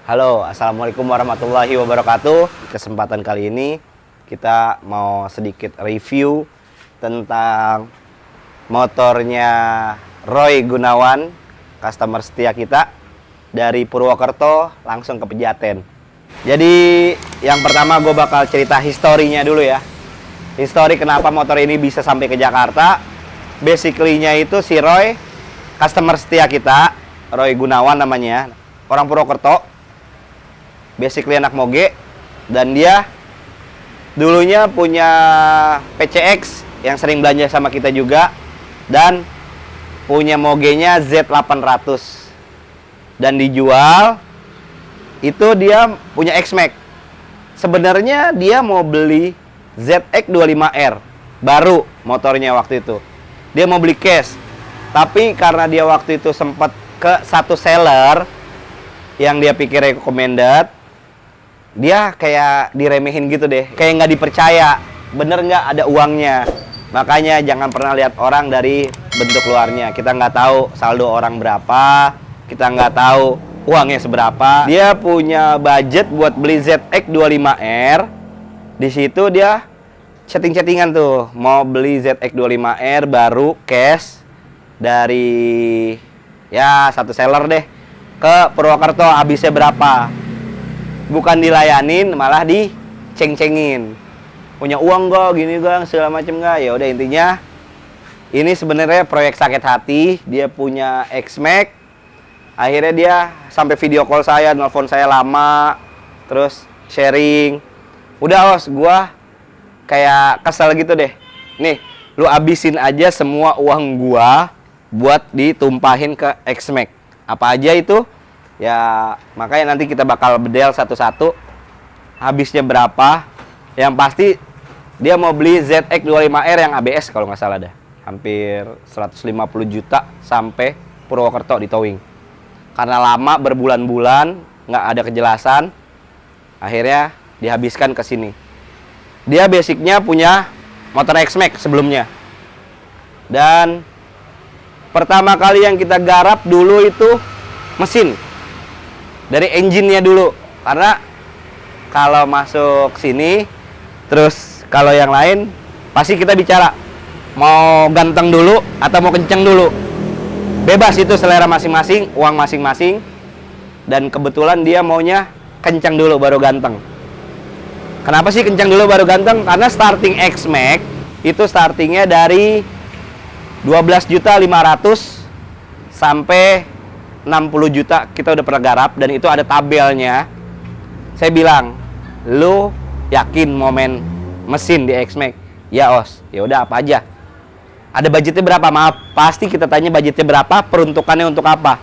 Halo, Assalamualaikum warahmatullahi wabarakatuh. Kesempatan kali ini kita mau sedikit review tentang motornya Roy Gunawan, customer setia kita dari Purwokerto langsung ke Pejaten. Jadi yang pertama gue bakal cerita historinya dulu ya. Histori kenapa motor ini bisa sampai ke Jakarta. Basically-nya itu si Roy, customer setia kita, Roy Gunawan namanya, orang Purwokerto. Basically anak moge, dan dia dulunya punya PCX yang sering belanja sama kita juga, dan punya mogenya Z800 dan dijual. Itu dia punya X-Max. Sebenarnya dia mau beli ZX25R baru motornya waktu itu. Dia mau beli cash, tapi karena dia waktu itu sempat ke satu seller yang dia pikir recommended, dia kayak diremehin gitu deh, kayak nggak dipercaya, bener nggak ada uangnya. Makanya jangan pernah lihat orang dari bentuk luarnya. Kita nggak tahu saldo orang berapa, kita nggak tahu uangnya seberapa. Dia punya budget buat beli ZX25R. Di situ dia chatting-chattingan tuh, mau beli ZX25R baru cash dari ya satu seller deh ke Purwokerto. Habisnya berapa? Bukan dilayanin, malah diceng-cengin. Punya uang gak, gini gak, segala macem gak. Ya udah, intinya ini sebenarnya proyek sakit hati. Dia punya X-Max. Akhirnya dia sampai video call saya, nelfon saya lama, terus sharing. Udah Os, gua kayak kesel gitu deh. Nih, lu abisin aja semua uang gua buat ditumpahin ke X-Max. Apa aja itu? Ya, makanya nanti kita bakal bedel satu-satu habisnya berapa. Yang pasti dia mau beli ZX25R yang ABS kalau nggak salah dah. Hampir 150 juta sampai Purwokerto di towing. Karena lama, berbulan-bulan nggak ada kejelasan, akhirnya dihabiskan ke sini. Dia basicnya punya motor X-Max sebelumnya. Dan pertama kali yang kita garap dulu itu mesin. Dari engine-nya dulu, karena kalau masuk sini terus kalau yang lain pasti kita bicara mau ganteng dulu atau mau kenceng dulu. Bebas, itu selera masing-masing, uang masing-masing. Dan kebetulan dia maunya kenceng dulu baru ganteng. Kenapa sih kenceng dulu baru ganteng? Karena starting X-Max itu startingnya dari 12.500.000 sampai 60 juta kita udah pernah garap, dan itu ada tabelnya. Saya bilang, lu yakin mau main mesin di X-Max? Ya Os, ya udah apa aja. Ada budgetnya berapa? Maaf, pasti kita tanya budgetnya berapa, peruntukannya untuk apa.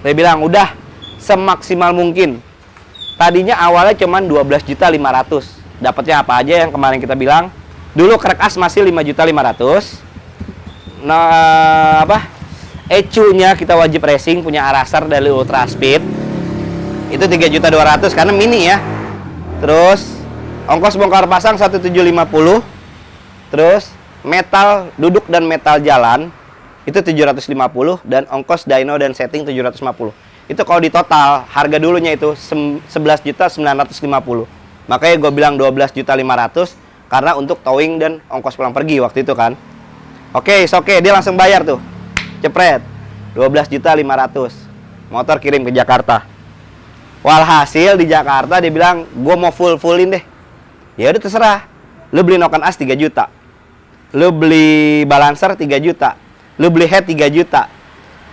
Saya bilang, udah semaksimal mungkin. Tadinya awalnya cuman 12.500.000. Dapatnya apa aja yang kemarin kita bilang. Dulu krek as masih 5.500.000. Nah, ECU-nya kita wajib racing, punya Araser dari Ultra Speed. Itu 3.200.000 karena mini ya. Terus ongkos bongkar pasang 1.750. Terus metal duduk dan metal jalan itu 750, dan ongkos dyno dan setting 750. Itu kalau di total harga dulunya itu 11.950. Makanya gue bilang 12.500.000 karena untuk towing dan ongkos pulang pergi waktu itu kan. Oke, dia langsung bayar tuh. Cepret, 12.500.000. Motor kirim ke Jakarta. Walhasil di Jakarta dia bilang, gue mau fullin deh. Ya udah terserah. Lu beli noken as 3 juta. Lu beli balancer 3 juta. Lu beli head 3 juta.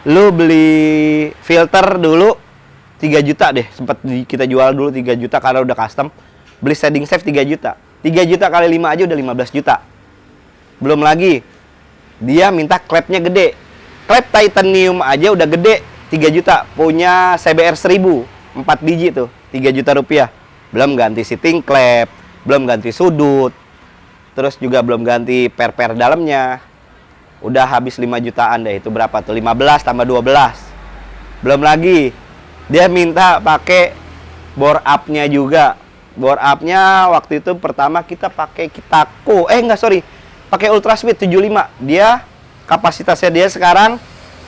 Lu beli filter dulu 3 juta deh. Sempat kita jual dulu 3 juta karena udah custom. Beli shading shaft 3 juta. 3 juta kali 5 aja udah 15 juta. Belum lagi dia minta klepnya gede. Klep titanium aja udah gede, 3 juta. Punya CBR 1000, 4 biji tuh, 3 juta rupiah. Belum ganti seating klep, belum ganti sudut. Terus juga belum ganti per dalamnya. Udah habis 5 jutaan deh. Itu berapa tuh? 15 tambah 12. Belum lagi dia minta pakai bore up-nya juga. Bore up-nya waktu itu pertama kita pakai Kitako. Pakai Ultra Speed 75. Dia kapasitasnya dia sekarang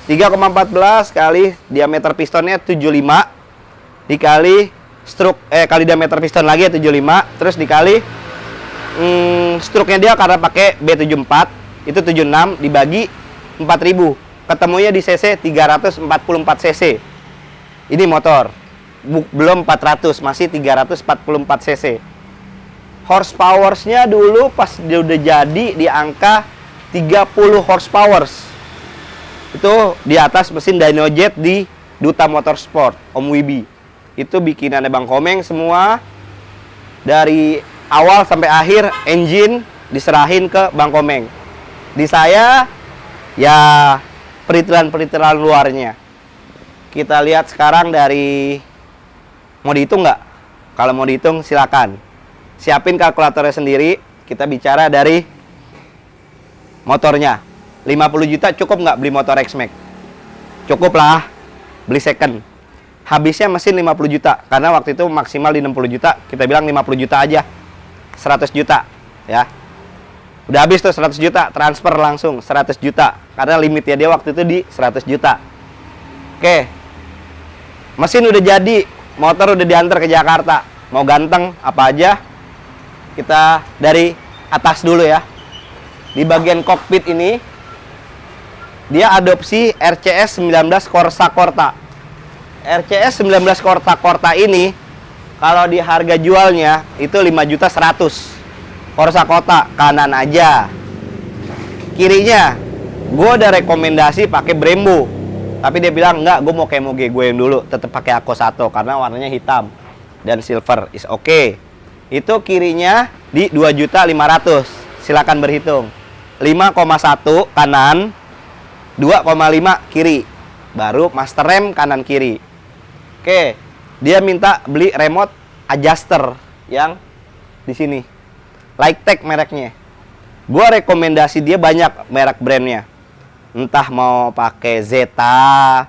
3,14 kali diameter pistonnya 75 dikali kali diameter piston lagi ya 75, terus dikali struknya dia karena pakai B74 itu 76 dibagi 4000, ketemunya di cc 344 cc. Ini motor belum 400, masih 344 cc. Horsepower-nya dulu pas dia udah jadi di angka 30 horsepower. Itu di atas mesin Dynojet di Duta Motorsport Om Wibi. Itu bikinannya Bang Komeng semua. Dari awal sampai akhir engine diserahin ke Bang Komeng. Di saya ya peritilan-peritilan luarnya. Kita lihat sekarang dari, mau dihitung nggak? Kalau mau dihitung silakan. Siapin kalkulatornya sendiri. Kita bicara dari motornya. 50 juta cukup nggak beli motor X-Max? Cukup lah. Beli second. Habisnya mesin 50 juta. Karena waktu itu maksimal di 60 juta. Kita bilang 50 juta aja. 100 juta. Ya. Udah habis tuh 100 juta. Transfer langsung 100 juta. Karena limitnya dia waktu itu di 100 juta. Oke. Mesin udah jadi. Motor udah diantar ke Jakarta. Mau ganteng apa aja. Kita dari atas dulu ya. Di bagian kokpit ini dia adopsi RCS 19 Corsa Corta. RCS 19 Corta Corta ini kalau di harga jualnya itu 5.100.000. Corsa Corta kanan aja. Kirinya gue udah rekomendasi pakai Brembo. Tapi dia bilang enggak, gue mau kayak Moge gue yang dulu, tetap pakai Ako 1 karena warnanya hitam dan silver is okay. Itu kirinya di 2.500.000. Silakan berhitung. 5,1 kanan, 2,5 kiri. Baru master rem kanan kiri. Oke, dia minta beli remote adjuster yang di sini. Lightech mereknya. Gua rekomendasi dia banyak merek brandnya. Entah mau pakai Zeta,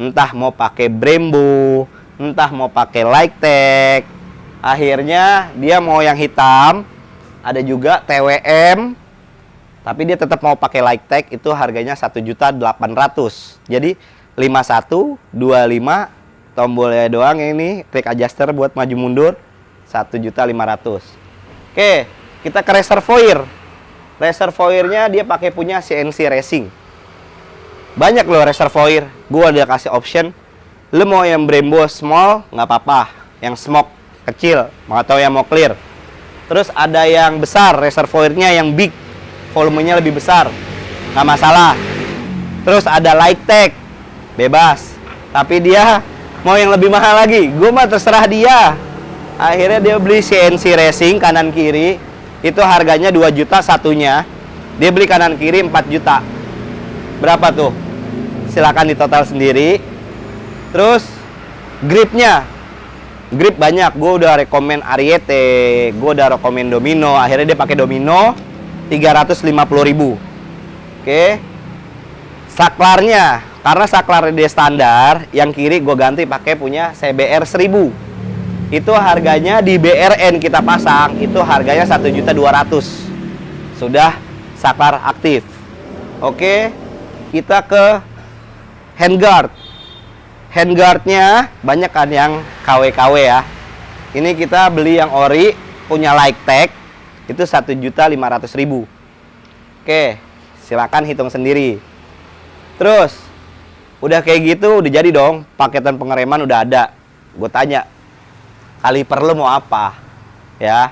entah mau pakai Brembo, entah mau pakai Lightech. Akhirnya dia mau yang hitam. Ada juga TWM. Tapi dia tetap mau pakai Lightech, itu harganya 1.800.000. Jadi 51, 25, tombolnya doang ini, klik adjuster buat maju mundur 1.500.000. Oke, kita ke reservoir. Reservoirnya dia pakai punya CNC Racing. Banyak loh reservoir. Gua udah kasih option. Lu mau yang Brembo small nggak apa-apa, yang smoke kecil, atau yang mau clear. Terus ada yang besar, reservoirnya yang big, volumenya lebih besar, nggak masalah. Terus ada Lightech, bebas. Tapi dia mau yang lebih mahal lagi, gue mah terserah dia. Akhirnya dia beli CNC Racing kanan kiri, itu harganya 2 juta satunya. Dia beli kanan kiri 4 juta. Berapa tuh? Silakan ditotal sendiri. Terus gripnya, grip banyak. Gue udah rekomen Ariete, gue udah rekomen Domino. Akhirnya dia pakai Domino 350.000. Oke. Saklarnya, karena saklar dia standar, yang kiri gue ganti pakai punya CBR 1000. Itu harganya di BRN kita pasang, itu harganya 1.200.000. Sudah saklar aktif. Oke, kita ke handguard. Handguardnya banyak kan yang KW-KW ya. Ini kita beli yang ori, punya Lightech, itu 1.500.000. Oke, silakan hitung sendiri. Terus udah kayak gitu, udah jadi dong, paketan pengereman udah ada. Gue tanya, kaliper lu mau apa? Ya,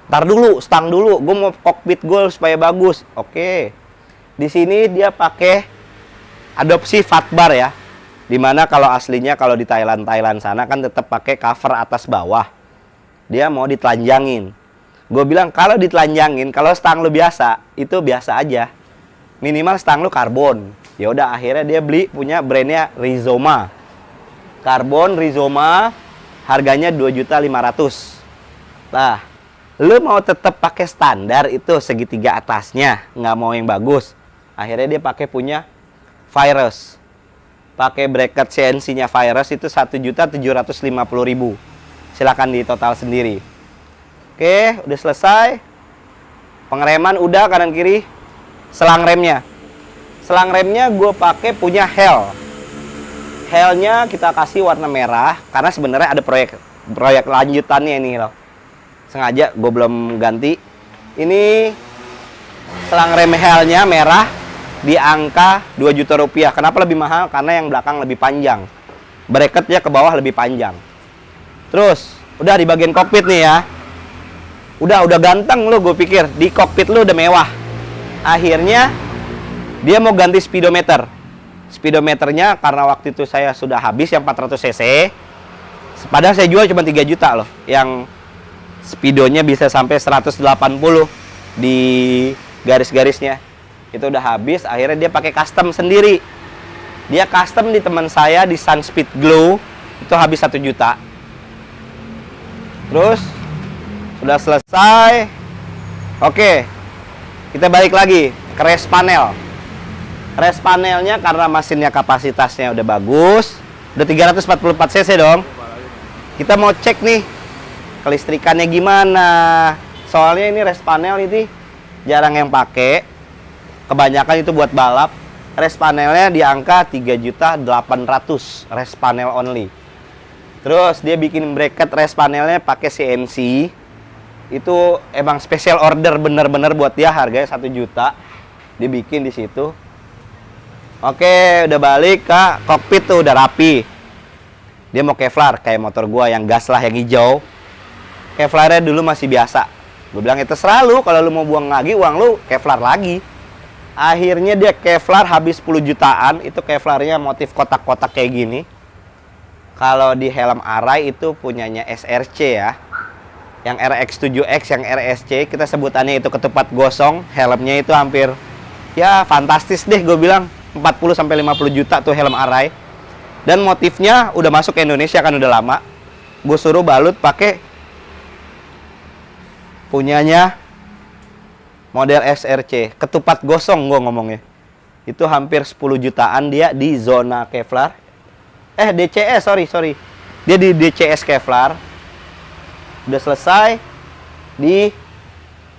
ntar dulu, stang dulu, gue mau cockpit gue supaya bagus. Oke, di sini dia pakai adopsi fatbar ya. Dimana kalau aslinya kalau di Thailand sana kan tetap pakai cover atas bawah. Dia mau ditelanjangin. Gue bilang kalau ditelanjangin, kalau stang lu biasa, itu biasa aja. Minimal stang lu karbon. Ya udah, akhirnya dia beli punya brandnya Rizoma. Karbon Rizoma harganya 2.500.000. Nah, lu mau tetap pakai standar itu segitiga atasnya, nggak mau yang bagus. Akhirnya dia pakai punya Virus. Pakai bracket CNC-nya Virus itu 1.750.000. Silakan di total sendiri. Oke, udah selesai. Pengereman udah kanan kiri. Selang remnya. Selang remnya gue pakai punya Hell. Hellnya kita kasih warna merah karena sebenarnya ada proyek proyek lanjutannya ini loh. Sengaja gue belum ganti. Ini selang rem helnya merah di angka 2 juta rupiah. Kenapa lebih mahal? Karena yang belakang lebih panjang. Bracketnya ke bawah lebih panjang. Terus, udah di bagian kokpit nih ya. Udah ganteng lu, gue pikir. Di kokpit lu udah mewah. Akhirnya, dia mau ganti speedometer. Speedometernya karena waktu itu saya sudah habis yang 400 cc. Padahal saya jual cuma 3 juta loh. Yang speedonya bisa sampai 180 di garis-garisnya. Itu udah habis, akhirnya dia pakai custom sendiri. Dia custom di teman saya di Sunspeed Glow. Itu habis 1 juta. Terus sudah selesai. Oke. Kita balik lagi ke rest panel. Rest panelnya karena mesinnya kapasitasnya udah bagus. Udah 344 cc dong. Kita mau cek nih kelistrikannya gimana. Soalnya ini rest panel ini jarang yang pakai. Kebanyakan itu buat balap. Rest panelnya di angka 3.800.000 rest panel only. Terus dia bikin bracket rest panelnya pakai CNC. Itu emang special order bener-bener buat dia, harganya 1 juta. Dibikin di situ. Oke, udah balik ke kokpit tuh udah rapi. Dia mau Kevlar kayak motor gua yang gas lah yang hijau. Kevlarnya dulu masih biasa. Gue bilang, itu terserah lu, kalau lu mau buang lagi uang lu Kevlar lagi. Akhirnya dia Kevlar habis 10 jutaan. Itu Kevlarnya motif kotak-kotak kayak gini. Kalau di helm Arai itu punyanya SRC ya. Yang RX7X, yang RSC kita sebutannya itu ketupat gosong. Helmnya itu hampir ya fantastis deh, gue bilang 40-50 juta tuh helm Arai. Dan motifnya udah masuk ke Indonesia kan udah lama. Gue suruh balut pakai punyanya model SRC, ketupat gosong gue ngomongnya. Itu hampir 10 jutaan dia di zona Kevlar. DCS, sorry. Dia di DCS Kevlar. Udah selesai di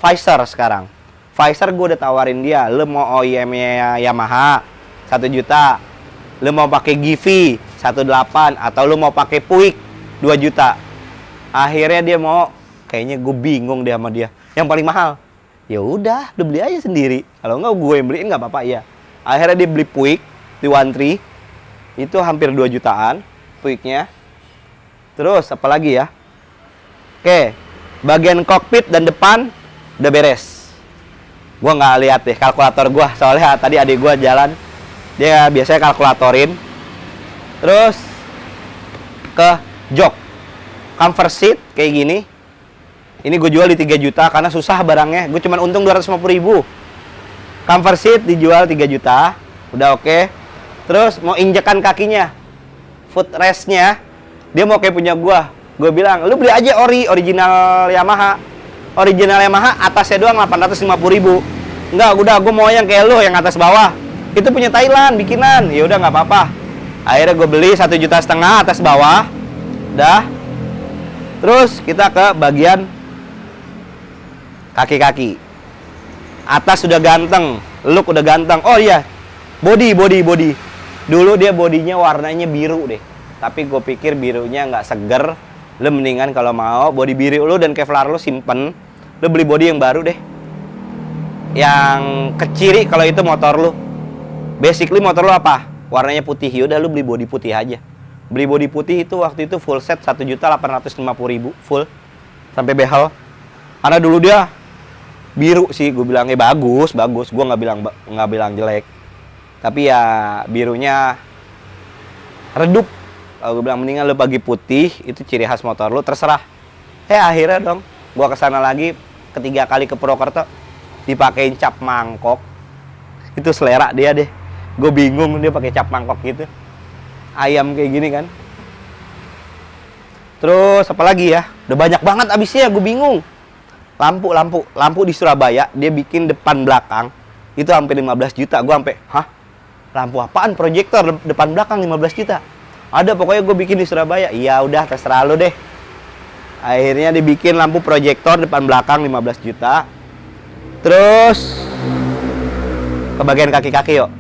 Visor sekarang. Visor gue udah tawarin dia, lu mau OEM-nya Yamaha 1 juta. Lu mau pakai Givi 1.8 atau lu mau pakai Puig 2 juta. Akhirnya dia mau, kayaknya gue bingung deh sama dia. Yang paling mahal. Ya udah, lu beli aja sendiri. Kalau enggak gue yang beliin nggak apa-apa ya. Akhirnya dia beli Puig di One Tree. Itu hampir 2 jutaan Puignya. Terus apa lagi ya? Oke, bagian kokpit dan depan udah beres. Gua nggak lihat deh kalkulator gua, soalnya tadi adik gua jalan, dia biasanya kalkulatorin. Terus ke jok, comfort seat kayak gini. Ini gue jual di 3 juta karena susah barangnya. Gue cuma untung 250.000. Comfort seat dijual 3 juta, udah oke. Terus mau injekan kakinya, footrestnya, dia mau kayak punya gua. Gue bilang, lu beli aja original Yamaha. Original Yamaha atasnya doang 850.000. Enggak, udah gue mau yang kayak lu yang atas bawah. Itu punya Thailand bikinan. Ya udah nggak apa-apa. Akhirnya gue beli 1,5 juta atas bawah. Dah. Terus kita ke bagian kaki-kaki. Atas sudah ganteng, look udah ganteng. Oh iya, body. Dulu dia bodinya warnanya biru deh. Tapi gue pikir birunya nggak seger. Lu mendingan kalau mau body biru lu dan Kevlar lu simpen, lu beli body yang baru deh. Yang keciri kalau itu motor lu. Basically motor lu apa? Warnanya putih. Yaudah lu beli body putih aja. Beli body putih itu waktu itu full set 1.850.000 full sampai behel. Karena dulu dia biru sih, gue bilangnya bagus. Gue nggak bilang jelek. Tapi ya birunya redup. Gue bilang mendingan lu bagi putih, itu ciri khas motor lu, terserah. Akhirnya dong, gue kesana lagi ketiga kali ke Purwokerto, dipakein cap mangkok. Itu selera dia deh. Gue bingung dia pakai cap mangkok gitu. Ayam kayak gini kan. Terus apa lagi ya? Udah banyak banget abisnya, gue bingung. Lampu di Surabaya dia bikin depan belakang itu hampir 15 juta. Gue sampai, hah? Lampu apaan? Proyektor depan belakang 15 juta. Ada pokoknya gue bikin di Surabaya. Iya udah terserah lo deh. Akhirnya dibikin lampu proyektor depan belakang 15 juta. Terus ke bagian kaki-kaki yuk.